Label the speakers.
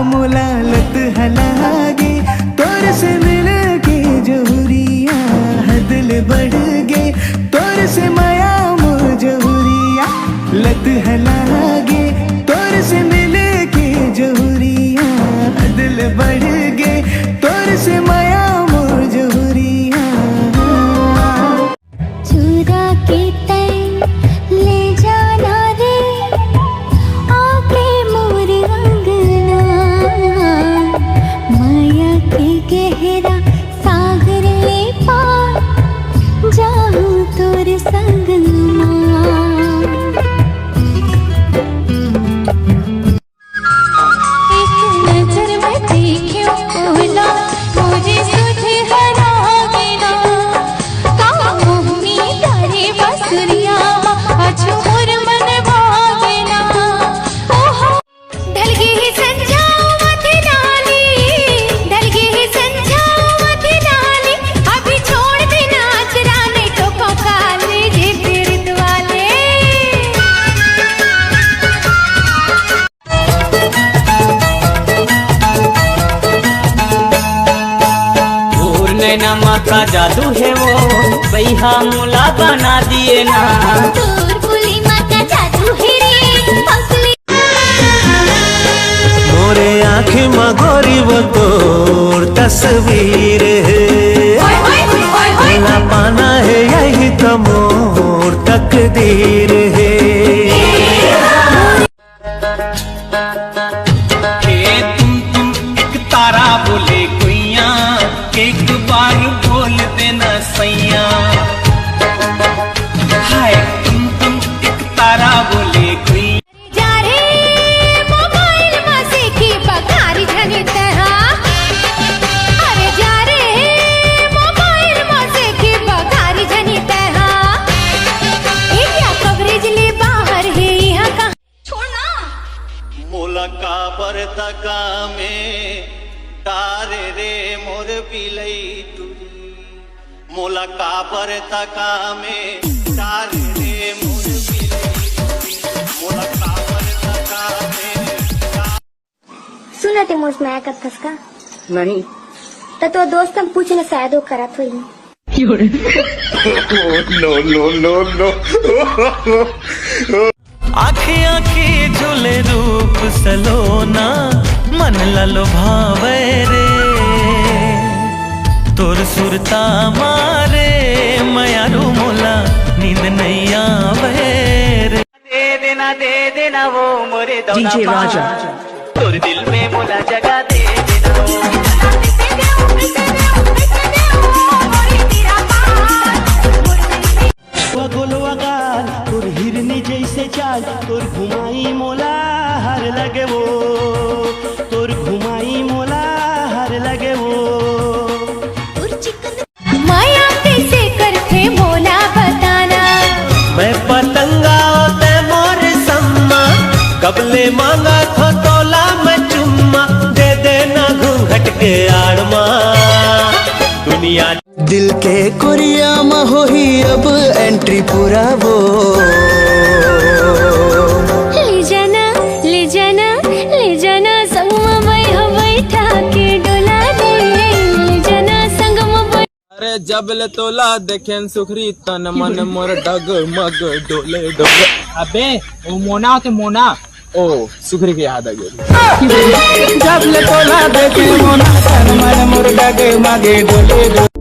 Speaker 1: मोला लत हलागे तोर से मिल के जोहरिया दिल बढ़ गे तोर से माया मोर जोहरिया लत हलागे तोर से मिल के जोहरिया दिल बढ़ गे तोर से माया मोर जोहरिया
Speaker 2: चुरा के तय ले जाना रे आके मोर अंगना माया के गहरा सागर ले पार जाऊं तोर संग
Speaker 3: नैना का जादू है वो बैहा मोला बना दिए ना
Speaker 2: तोर फुली माँ का जादू है रे पंखली
Speaker 1: मोरे आँखें में गोरी वो तोर तस्वीर है मिला पाना है यही तो मोर तकदीर है
Speaker 3: तुम एक तारा बोले कोइया एक बार बोल देना सैया हाय तुम एक तारा बोले कोई
Speaker 2: जा रे मोबाइल में से की बगारी झनी तेरा अरे जा रे मोबाइल में से की बगारी झनी तेरा ये क्या कवरेज ले बाहर है यहाँ का छोड़ना
Speaker 3: मोला का बरतका में तारे रे मोर पिलई तुरी मोला का बरतका में तारे रे मोर पिलई तुरी मोला का बरतका में
Speaker 2: सुना ते मोस मैं कथस का
Speaker 4: नहीं
Speaker 2: तो दोस्त हम पूछने शायद वो करत हुई
Speaker 1: आँखें आँखें झूले रूप सलोना मन ललो भावे रे तोर सुरता मारे मयारू मोला नींद नहीं आवे रे
Speaker 3: दे देना वो मोरे
Speaker 4: डीजे राजा
Speaker 3: तोर दिल में मोला जगह दे देना वो
Speaker 1: गोलवा गाल तोर हिरनी जैसे चाल तोर घुमाई मोला हर लगे वो तोर घुमाई मोला हर लगे वो
Speaker 2: माया कैसे करते मोला बताना
Speaker 1: मैं पतंगा होते मोर सम्मा कबले मांगा थो तोला मैं चुम्मा दे देना घूंघट के आड़मा दुनिया दिल के कुरिया में हो ही अब एंट्री पूरा वो
Speaker 2: ले जाना संग में बैठा के डोला दे ले जाना संग में
Speaker 5: अरे जब ले तोला देखें सुखरी तन मन मोर डग मग डोले डोले अबे वो मोना होते मोना ओ सुखरी की याद आ गई जब ले तोला देखें मोना तन मन मोर डग मग डोले